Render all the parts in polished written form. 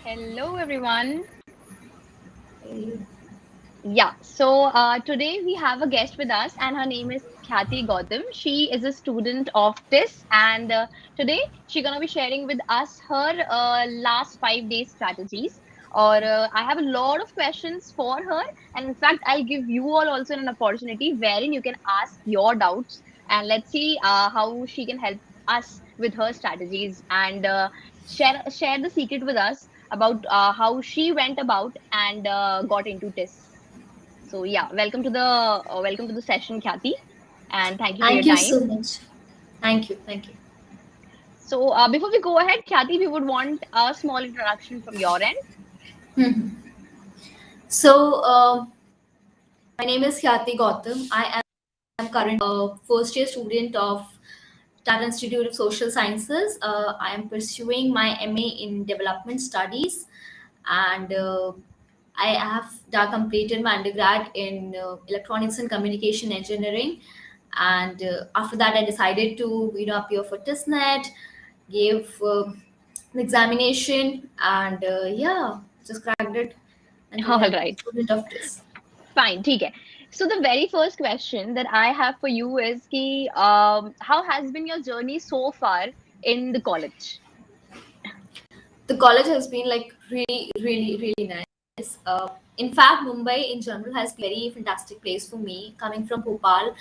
Hello, everyone. Yeah, so today we have a guest with us, and her name is Khyati Gautam. She is a student of TISS, and today she's gonna be sharing with us her last 5 days strategies. Or I have a lot of questions for her, and in fact, I'll give you all also an opportunity wherein you can ask your doubts, and let's see how she can help us with her strategies and share the secret with us about how she went about and got into TISS. So yeah, welcome to the session, Khyati, and thank you for your Thank you time. so much. Thank you. Thank you. So before we go ahead, Khyati, we would want a small introduction from your end. Mhm. So, my name is Khyati Gautam. I am current first year student of Tata Institute of Social Sciences. I am pursuing my MA in Development Studies, and I have completed my undergrad in Electronics and Communication Engineering. And after that, I decided to appear for TISSNET, gave the examination, and just cracked it. And All today I'm a right, student of TISS. fine, ठीक है. So the very first question that I have for you is कि how has been your journey so far in the college? The college has been like really, really, really nice. In fact, Mumbai in general has been a very fantastic place for me. Coming from Bhopal,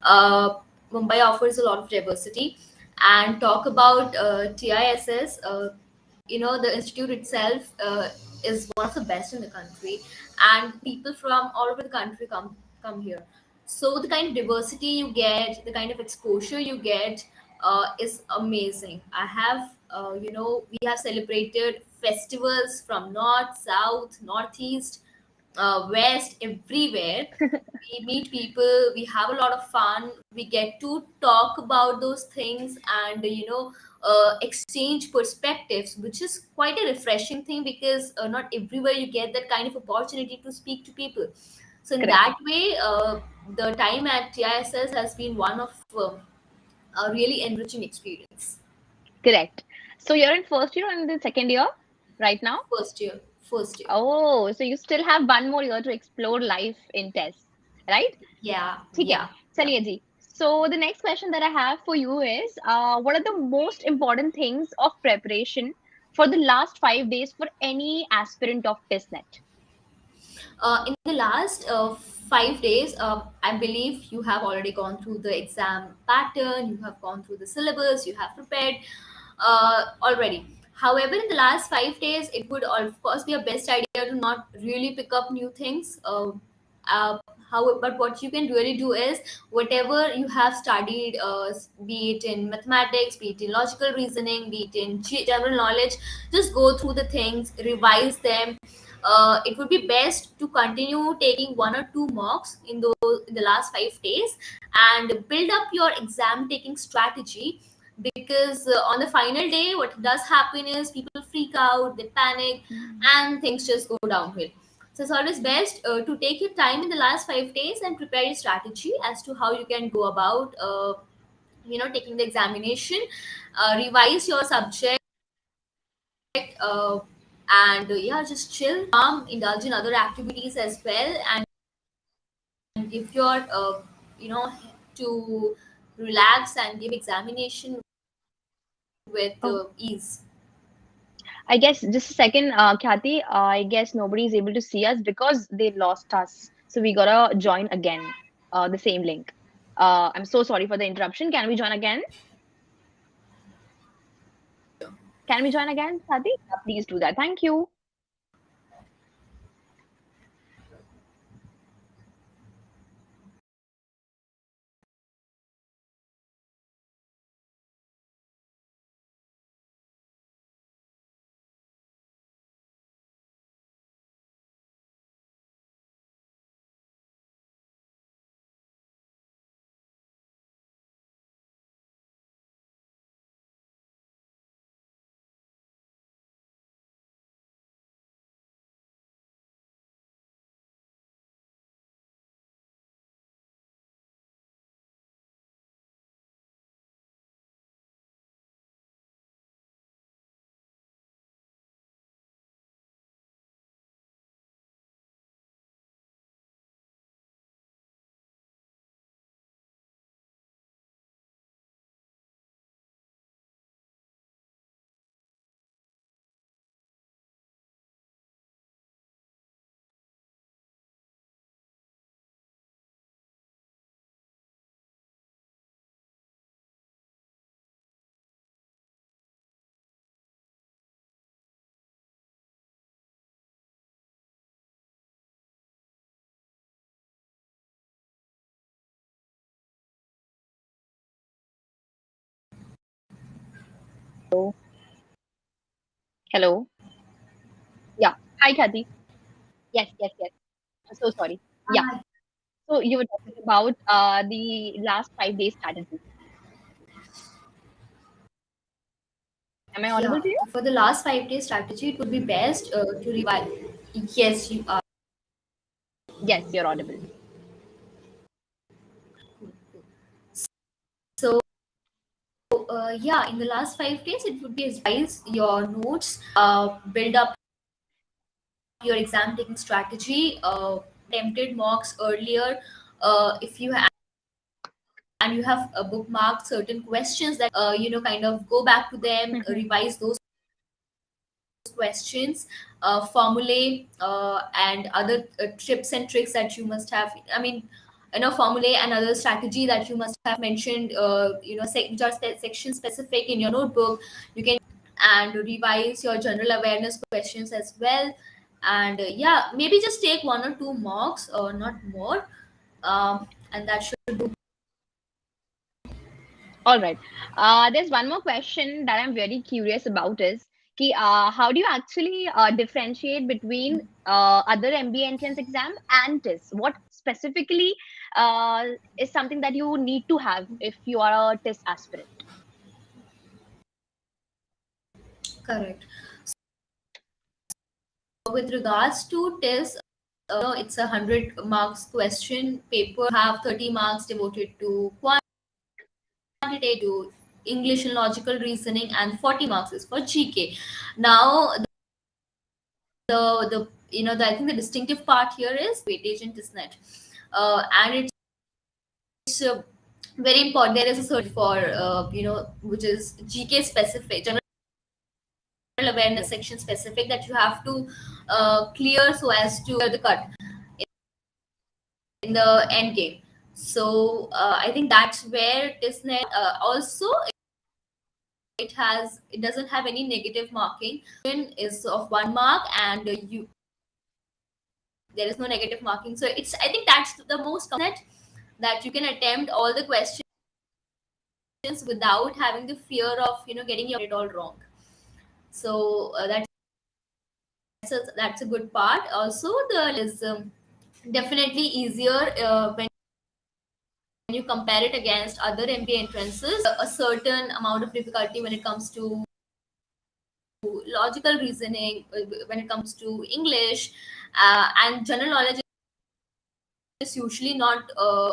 uh, Mumbai offers a lot of diversity. And talk about TISS, the institute itself is one of the best in the country, and people from all over the country come here. So the kind of diversity you get, the kind of exposure you get, is amazing. We have celebrated festivals from north, south, northeast, west, everywhere. We meet people, we have a lot of fun, we get to talk about those things, and exchange perspectives, which is quite a refreshing thing, because not everywhere you get that kind of opportunity to speak to people. So in Correct, that way, the time at TISS has been one of a really enriching experience. correct. So you're in first year or in the second year right now? First year. Oh, so you still have one more year to explore life in TESS, right? Yeah, ठीक है, yeah, yeah. चलिए जी. So the next question that I have for you is, what are the most important things of preparation for the last 5 days for any aspirant of TISSNET? In the last 5 days, I believe you have already gone through the exam pattern, you have gone through the syllabus, you have prepared already. However, in the last 5 days, it would of course be a best idea to not really pick up new things. Uh, but what you can really do is, whatever you have studied, be it in mathematics, be it in logical reasoning, be it in general knowledge, just go through the things, revise them. It would be best to continue taking one or two mocks in the last 5 days, and build up your exam taking strategy, because on the final day what does happen is people freak out, they panic, and things just go downhill. So it's always best to take your time in the last 5 days and prepare your strategy as to how you can go about taking the examination, revise your subject, uh, and just chill, indulge in other activities as well, and give your you know to relax and give examination with Oh, ease. I guess just a second, Khyati. I guess nobody is able to see us because they lost us. So we gotta join again, the same link. I'm so sorry for the interruption. Can we join again? Can we join again, Khyati? Please do that. Thank you. Hello. Yeah. Hi, Khyati. Yes, yes, yes. I'm so sorry. Yeah. Ah, So you were talking about the last 5 days strategy. Am I audible yeah. to you? For the last 5 days strategy, it would be best to revise. Yes, you are. Yes, you're audible. So, yeah, in the last 5 days, it would be revise your notes, build up your exam taking strategy, attempted mocks earlier. If you have and you have bookmarked certain questions that kind of go back to them, Mhm. revise those questions, formulae, and other tips and tricks that you must have. I mean, formulae and other strategy that you must have mentioned, which are section specific in your notebook. You can and revise your general awareness questions as well. And yeah, maybe just take one or two mocks or not more. And that should do. All right. There's one more question that I'm very curious about is how do you actually differentiate between other MBA entrance exam and TISS? What specifically uh, is something that you need to have if you are a TISS aspirant? Correct. With regards to TISS, it's 100 marks question paper. Have 30 marks devoted to quantitative, English and logical reasoning, and 40 marks is for GK. Now, the I think the distinctive part here is weightage in TISSNET, and it's very important. There is a search for which is GK specific, general awareness Yes, section specific, that you have to clear so as to clear the cut in the end game. So I think that's where TISSNET also it doesn't have any negative marking. Is of 1 mark, and you there is no negative marking. So it's I think that's the most common that you can attempt all the questions without having the fear of getting it all wrong. So that's a good part. Also, the is definitely easier when you compare it against other MBA entrances. A certain amount of difficulty when it comes to logical reasoning, when it comes to English, and general knowledge is usually not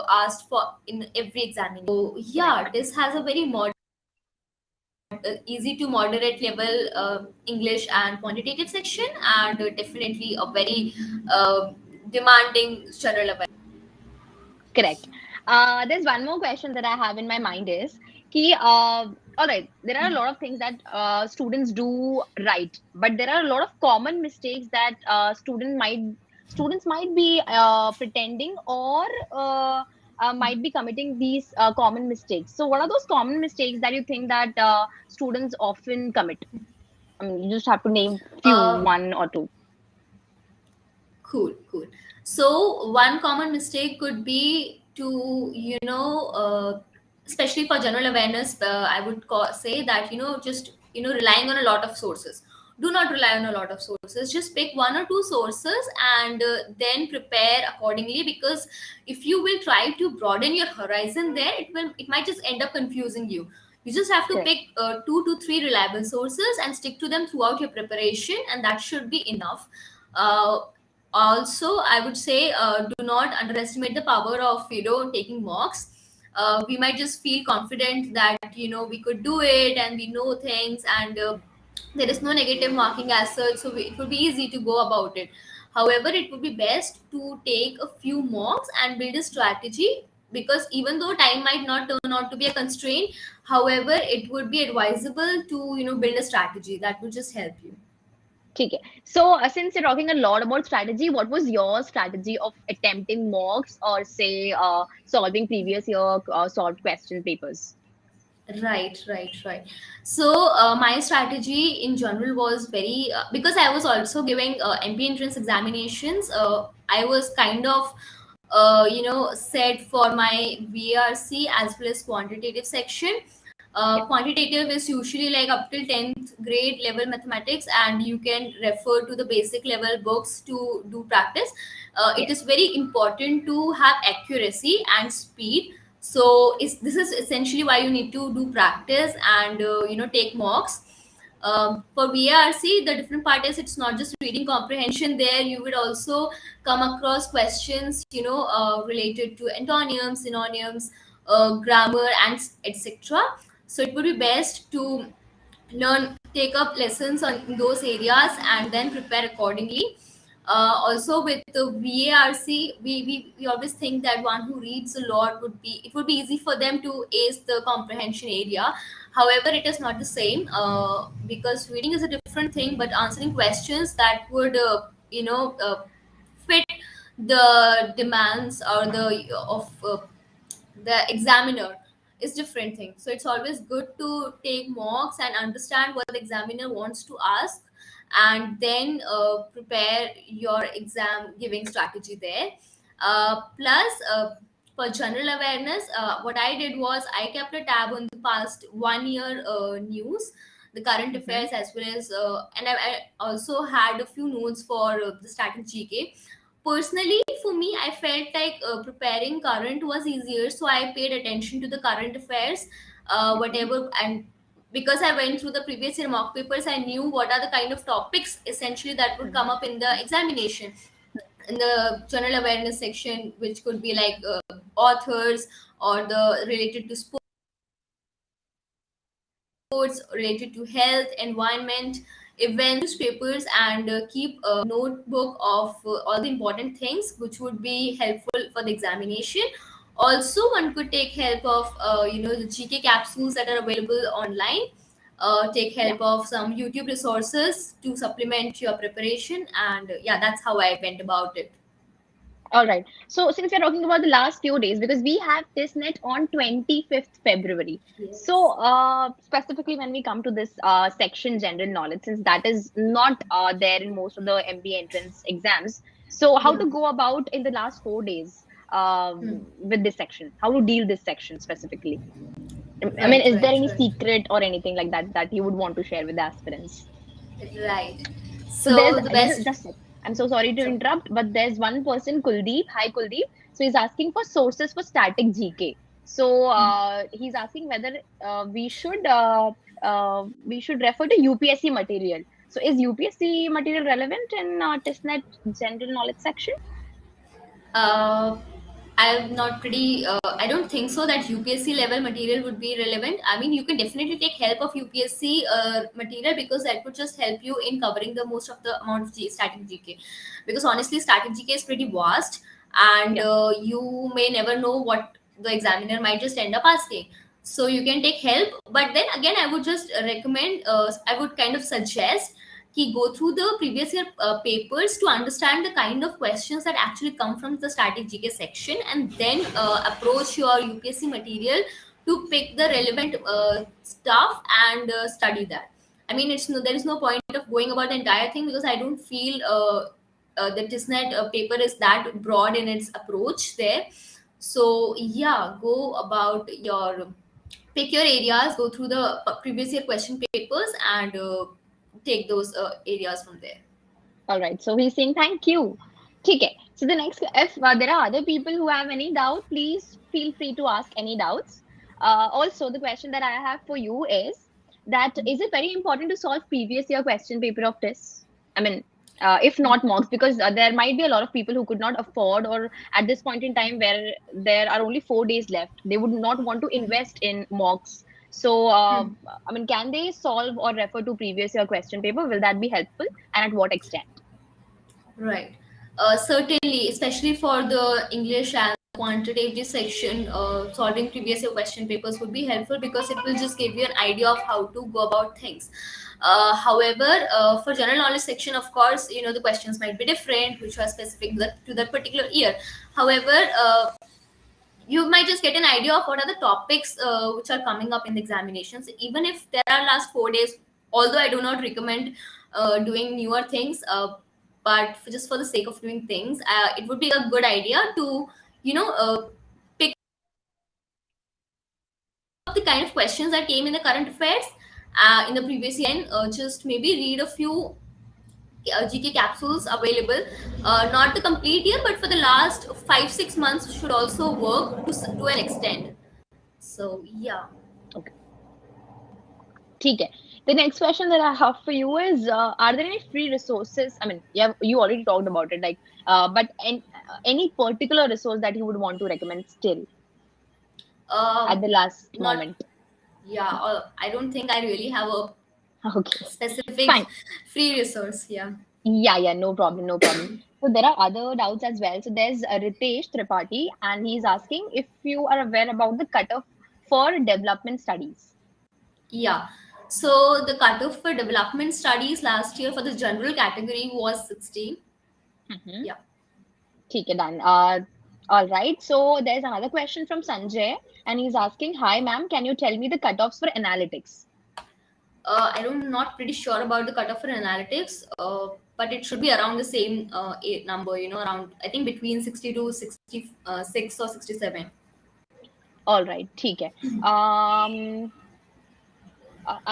asked for in every examination. So correct. yeah, this has a very easy to moderate level English and quantitative section, and definitely a very demanding general awareness. Correct. There's one more question that I have in my mind is all right, there are a lot of things that students do right, but there are a lot of common mistakes that students might be pretending or might be committing these common mistakes. So, what are those common mistakes that you think that students often commit? I mean, you just have to name few, Uh, one or two. Cool, cool. So one common mistake could be to, especially for general awareness, I would say that, just, relying on a lot of sources. Do not rely on a lot of sources. Just pick one or two sources, and then prepare accordingly, because if you will try to broaden your horizon there, it might just end up confusing you. You just have to Correct. pick 2 to 3 reliable sources and stick to them throughout your preparation, and that should be enough. Uh, Also, I would say, do not underestimate the power of taking mocks. We might just feel confident that we could do it and we know things, and there is no negative marking as such, so it would be easy to go about it. However, it would be best to take a few mocks and build a strategy, because even though time might not turn out to be a constraint, however, it would be advisable to build a strategy that would just help you. Okay. So, since you're talking a lot about strategy, what was your strategy of attempting mocks or say solving previous year solved question papers? Right. So my strategy in general was very because I was also giving MP entrance examinations. I was kind of set for my VRC as well as quantitative section. Yeah. Quantitative is usually like up till 10th grade level mathematics, and you can refer to the basic level books to do practice. It Yes. is very important to have accuracy and speed. So this is essentially why you need to do practice and take mocks. For VARC, the different part is it's not just reading comprehension. There, you would also come across questions, related to antonyms, synonyms, grammar, and etc. So it would be best to take up lessons on those areas and then prepare accordingly. Also with the VARC, we always think that one who reads a lot would be easy for them to ace the comprehension area. However, it is not the same, because reading is a different thing, but answering questions that would fit the demands or the of the examiner is different thing. So it's always good to take mocks and understand what the examiner wants to ask, and then prepare your exam giving strategy there. Plus, for general awareness, what I did was I kept a tab on the past 1 year news, the current Mm-hmm. affairs, as well as I also had a few notes for the static GK. Personally, for me, I felt like preparing current was easier, so I paid attention to the current affairs, Mm-hmm. whatever. And because I went through the previous year mock papers, I knew what are the kind of topics essentially that would come up in the examination, in the general awareness section, which could be like authors, or the related to sports, related to health, environment, events, newspapers, and keep a notebook of all the important things which would be helpful for the examination. Also, one could take help of the GK capsules that are available online. Take Yeah. help of some YouTube resources to supplement your preparation, and yeah, that's how I went about it. All right. So since we're talking about the last few days, because we have TISSNET on 25th February. So Yes. specifically when we come to this section general knowledge, since that is not there in most of the MBA entrance exams. So how Yeah. to go about in the last 4 days Hmm. with this section? How to deal this section specifically? I mean, Right, is there right, any right. secret or anything like that that you would want to share with the aspirants? Right. So there's So the best. just I'm so sorry to Sure. interrupt, but there's one person, Kuldeep. Hi, Kuldeep. So he's asking for sources for static GK. So he's asking whether we should refer to UPSC material. So is UPSC material relevant in TISSNET general knowledge section? Uh, I'm not pretty. I don't think so that UPSC level material would be relevant. I mean, you can definitely take help of UPSC material, because that would just help you in covering the most of the amount of static GK. Because honestly, static GK is pretty vast, and Yeah. you may never know what the examiner might just end up asking. So you can take help, but then again, I would just recommend. I would kind of suggest go through the previous year papers to understand the kind of questions that actually come from the static GK section, and then approach your UPSC material to pick the relevant stuff and study that. I mean, there is no point of going about the entire thing, because I don't feel the TISSNET paper is that broad in its approach there. So yeah, go about your pick your areas, go through the previous year question papers, and take those areas from there. All right. So he's saying thank you. Okay. So the next, if there are other people who have any doubt, please feel free to ask any doubts. Also, the question that I have for you is it very important to solve previous year question paper of this? I mean, if not mocks, because there might be a lot of people who could not afford, or at this point in time where there are only 4 days left, they would not want to invest in mocks. So, Hmm. I mean, can they solve or refer to previous year question paper? Will that be helpful? And at what extent? Right. Certainly, especially for the English and quantitative section, solving previous year question papers would be helpful, because it will just give you an idea of how to go about things. However, for general knowledge section, of course, the questions might be different, which are specific to that particular year. However, you might just get an idea of what are the topics which are coming up in the examinations, even if there are last 4 days. Although I do not recommend doing newer things, but just for the sake of doing things, it would be a good idea to you know uh, pick the kind of questions that came in the current affairs in the previous year, and just maybe read a few GK capsules available, not the complete year, but for the last 5-6 months should also work to an extent. So yeah. Okay. ठीक है. The next question that I have for you is, are there any free resources? I mean, yeah, you already talked about it, like, but any particular resource that you would want to recommend still at Um, the last Not, moment? yeah. I don't think I really have a Okay, specific fine. free resource. Yeah. Yeah, no problem, no problem. So there are other doubts as well. So there's Ritesh Tripathi, and he's asking if you are aware about the cutoff for development studies. Yeah. So the cutoff for development studies last year for the general category was 16. Mm-hmm. Yeah. ठीक है, done. All right. So there's another question from Sanjay, and he's asking, "Hi, ma'am, can you tell me the cutoffs for analytics?" I'm not pretty sure about the cutoff for analytics, but it should be around the same number, around, I think, between 60 to 66 or 67. All right, ठीक है.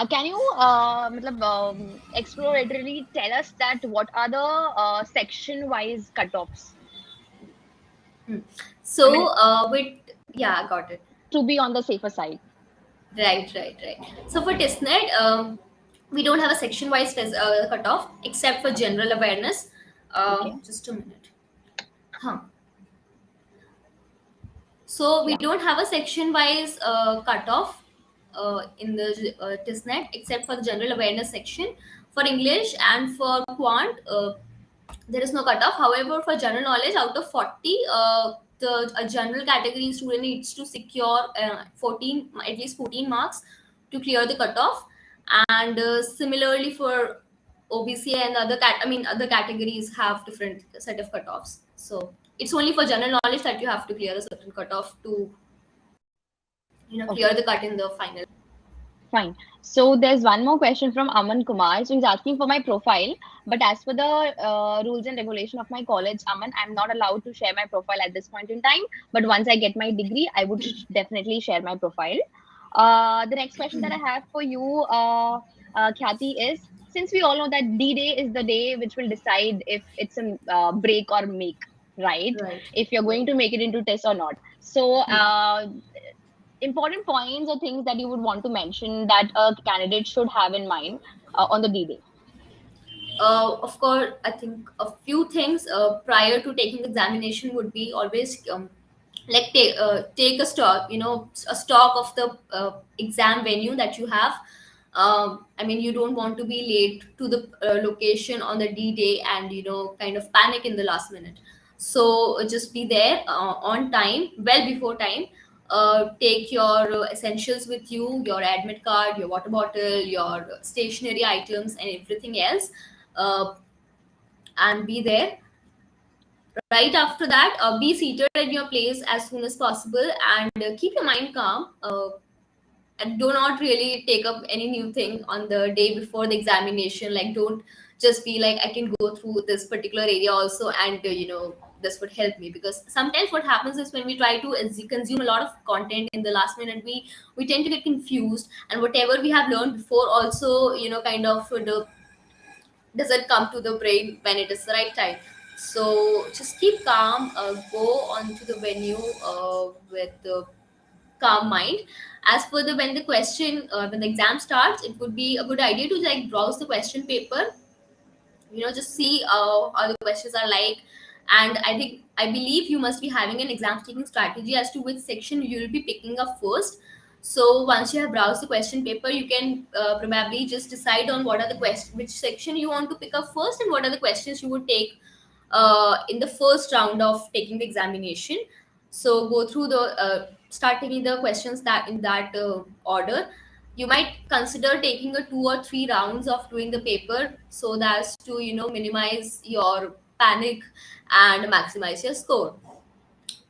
Can you मतलब, exploratory tell us that what are the section wise cutoffs? Hmm. I So, mean, yeah, got it. to be on the safer side. Right. So for TISSNET, we don't have a section-wise cutoff except for general awareness. Okay. Just a minute. Huh. So we Yeah. don't have a section-wise cutoff in the TISSNET except for the general awareness section. For English and for Quant, there is no cutoff. However, for general knowledge, out of 40, the a general category student needs to secure 14, at least 14 marks to clear the cutoff. And similarly for OBC and other categories have different set of cutoffs. So it's only for general knowledge that you have to clear a certain cutoff to Okay. clear the cut in the final. Fine. So there's one more question from Aman Kumar. So he's asking for my profile, but as per the rules and regulation of my college, Aman, I'm not allowed to share my profile at this point in time. But once I get my degree, I would definitely share my profile. The next question that I have for you, Khyati, is, since we all know that D-Day is the day which will decide if it's a break or make, right? Right. If you're going to make it into TISS or not. So important points or things that you would want to mention that a candidate should have in mind on the D-Day? Of course, I think a few things prior to taking the examination would be always like take a stock, a stock of the exam venue that you have. I mean, you don't want to be late to the location on the D-Day and kind of panic in the last minute. So just be there on time, well before time. Take your essentials with you, your admit card, your water bottle, your stationery items, and everything else, uh, and be there. Right after that, be seated in your place as soon as possible, and keep your mind calm, and do not really take up any new thing on the day before the examination. Like, don't just be like, I can go through this particular area also, and this would help me. Because sometimes what happens is, when we try to consume a lot of content in the last minute, we tend to get confused, and whatever we have learned before also, kind of doesn't come to the brain when it is the right time. So just keep calm, go on to the venue with the calm mind. As for the when the exam starts, it would be a good idea to like browse the question paper, just see how the questions are like. And I believe you must be having an exam taking strategy as to which section you will be picking up first. So once you have browsed the question paper, you can probably just decide on what are the questions, which section you want to pick up first, and what are the questions you would take in the first round of taking the examination. So go through start taking the questions that in that order. You might consider taking a 2 or 3 rounds of doing the paper, so that's to minimize your panic and maximize your score.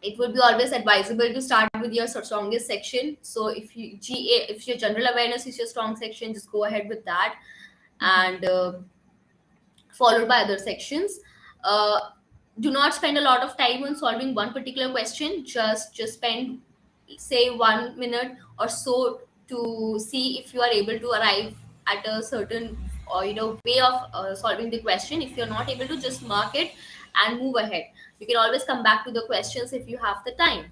It would be always advisable to start with your strongest section. So if your general awareness is your strong section, just go ahead with that, Mhm. and followed by other sections. uh, do not spend a lot of time on solving one particular question. Just spend say 1 minute or so to see if you are able to arrive at a certain way of solving the question. If you're not able to, just mark it and move ahead. You can always come back to the questions if you have the time.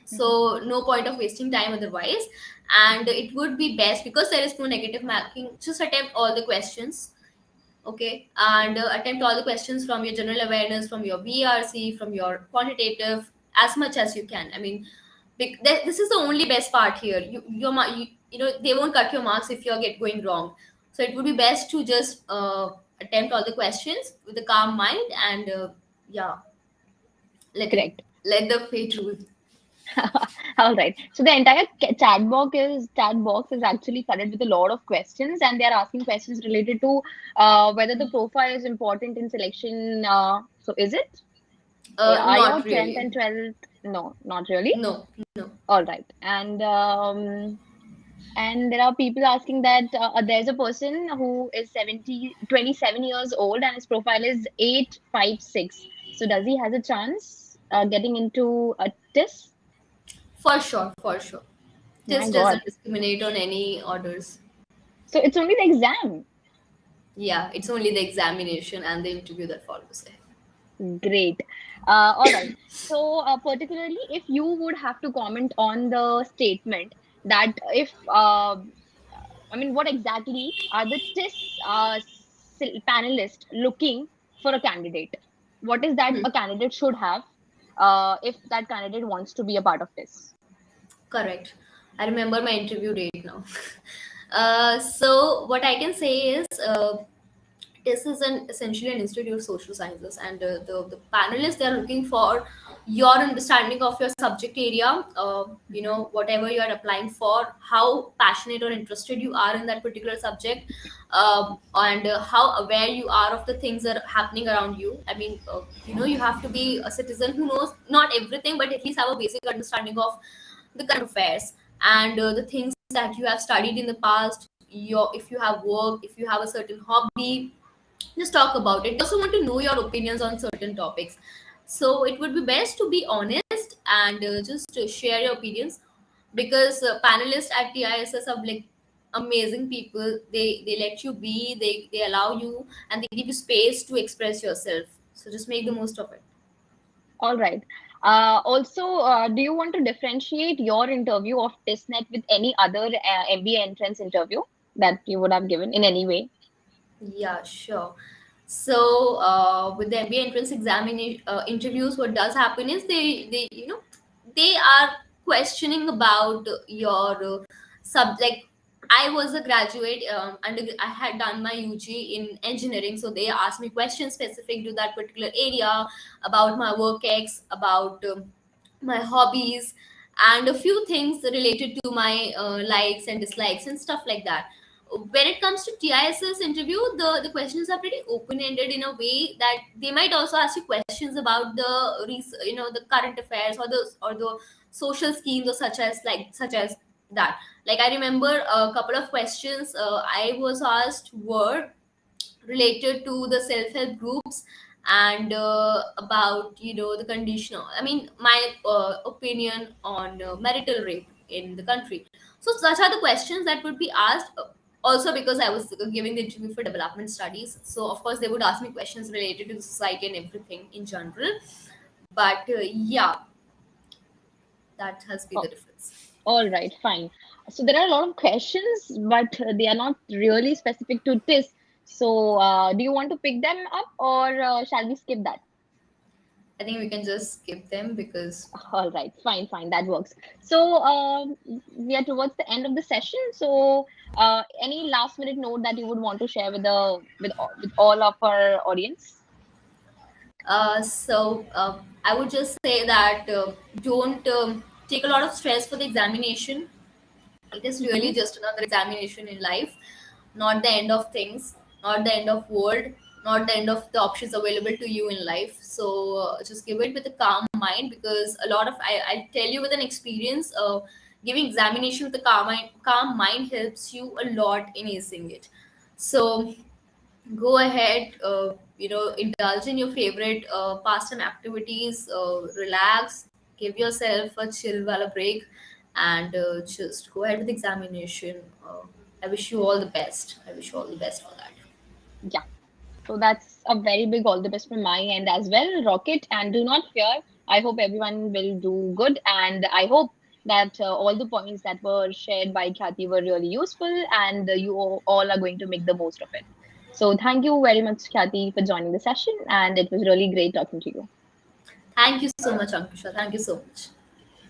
So no point of wasting time otherwise. And it would be best, because there is no negative marking, just attempt all the questions. Okay, and attempt all the questions from your general awareness, from your VRC, from your quantitative, as much as you can. I mean, this is the only best part here. They won't cut your marks if you're going wrong. So it would be best to just attempt all the questions with a calm mind, and yeah, Correct. let the fate rule. All right. So the entire chat box is actually flooded with a lot of questions, and they are asking questions related to whether the profile is important in selection. So is it? Are your Not 10th really. and 12th? No, not really. No, no. All right. And there are people asking that there's a person who is 27 years old and his profile is 856. So does he has a chance getting into a TISS? For sure, for sure. My This God. doesn't discriminate on any orders. So it's only the exam. Yeah, it's only the examination and the interview that follows it. Great. All right. So, particularly if you would have to comment on the statement that if, I mean, what exactly are the TISS panelists looking for a candidate? What is that Hmm. a candidate should have if that candidate wants to be a part of TISS? Correct. I remember my interview date now. So what I can say is, this is essentially an institute of social sciences, and the panelists, they are looking for your understanding of your subject area. Whatever you are applying for, how passionate or interested you are in that particular subject, and how aware you are of the things that are happening around you. I mean, you have to be a citizen who knows not everything, but at least have a basic understanding of the current affairs, and the things that you have studied in the past. If you have work, if you have a certain hobby, just talk about it. They also want to know your opinions on certain topics. So it would be best to be honest and just share your opinions, because panelists at TISS are like amazing people. They let you be, they allow you, and they give you space to express yourself. So just make the most of it. All right. Also, do you want to differentiate your interview of TISSNET with any other MBA entrance interview that you would have given in any way? Yeah, sure. So with the MBA entrance examination interviews, what does happen is they are questioning about your like, I was a graduate, and I had done my UG in engineering, so they asked me questions specific to that particular area, about my work ex, about my hobbies, and a few things related to my likes and dislikes and stuff like that. When it comes to TISS interview, the questions are pretty open ended, in a way that they might also ask you questions about the current affairs, or the social schemes, or such as that. Like, I remember a couple of questions I was asked were related to the self-help groups, and about the conditional, I mean, my opinion on marital rape in the country. So such are the questions that would be asked. Also, because I was giving the interview for development studies, so of course they would ask me questions related to the society and everything in general. But yeah, that has been the difference. All right, fine. So there are a lot of questions, but they are not really specific to this. So do you want to pick them up or shall we skip that? I think we can just skip them, because All right, fine, fine, that works. So we are towards the end of the session. So any last minute note that you would want to share with all of our audience? I would just say that don't take a lot of stress for the examination. It is really Hmm. just another examination in life, not the end of things, not the end of world, not the end of the options available to you in life. So just give it with a calm mind, because a lot of I tell you with an experience, giving examination with a calm mind helps you a lot in acing it. So go ahead, indulge in your favorite pastime activities, relax, give yourself a chill wala break, and just go ahead with the examination. I wish you all the best. I wish you all the best for that. Yeah. So that's a very big all the best from my end as well. Rocket, and do not fear. I hope everyone will do good, and I hope that all the points that were shared by Khyati were really useful, and you all are going to make the most of it. So thank you very much, Khyati, for joining the session, and it was really great talking to you. Thank you so much, Ankusha. Thank you so much.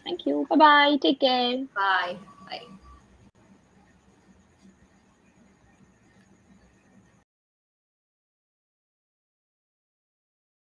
Thank you. Bye bye. Take care. Bye. Bye.